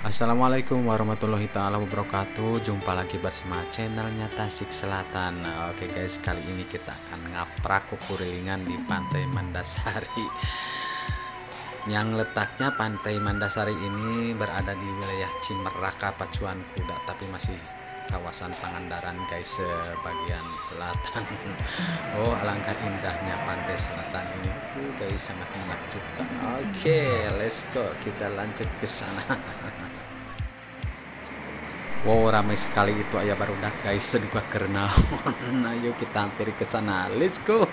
Assalamualaikum warahmatullahi taala wabarakatuh. Jumpa lagi bersama channelnya Tasik Selatan. Oke guys, kali ini kita akan ngaprak kukuringan di Pantai Mandasari. Yang letaknya Pantai Mandasari ini berada di wilayah Cimeraka, Pacuan Kuda, tapi masih kawasan Pangandaran guys, bagian selatan. Oh, alangkah indahnya pantai selatan ini guys, sangat menakjubkan. Oke, let's go, kita lanjut ke sana. Wow, ramai sekali itu ayah barudak guys, seduka karena. Ayo kita hampir ke sana, let's go.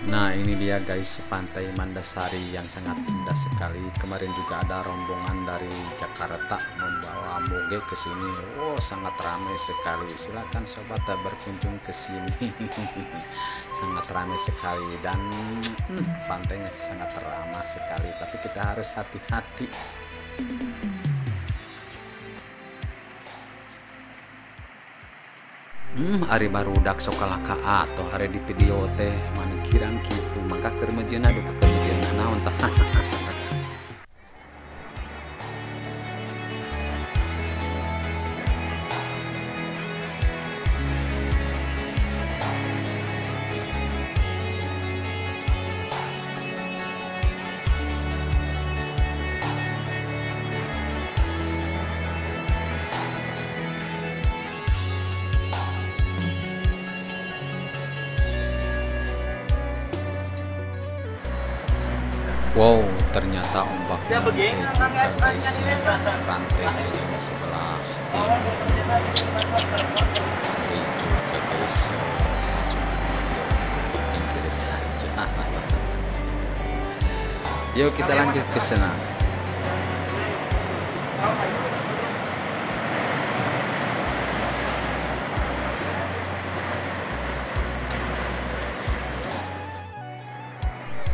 Nah, ini dia guys, Pantai Mandasari yang sangat indah sekali. Kemarin juga ada rombongan dari Jakarta membawa moge ke sini. Oh, sangat ramai sekali. Silakan sobat berkunjung ke sini. Sangat ramai sekali dan pantainya sangat ramah sekali, tapi kita harus hati-hati. Hari barudak sokalaka atau hari di video teh mana kirang gitu, maka kermejena duka kermejena naon tah. Wow, ternyata ombaknya juga guys, pantai yang sebelah timur juga guys. Saya cuma mau pinggir saja. Yuk kita lanjut ke sana.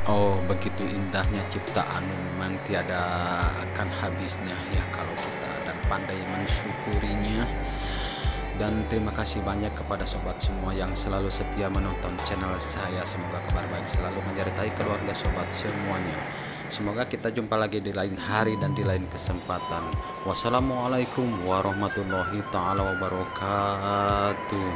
Oh, begitu indahnya ciptaan, memang tiada akan habisnya ya kalau kita dan pandai mensyukurinya. Dan terima kasih banyak kepada sobat semua yang selalu setia menonton channel saya. Semoga kabar baik selalu menyertai keluarga sobat semuanya. Semoga kita jumpa lagi di lain hari dan di lain kesempatan. Wassalamualaikum warahmatullahi taala wabarakatuh.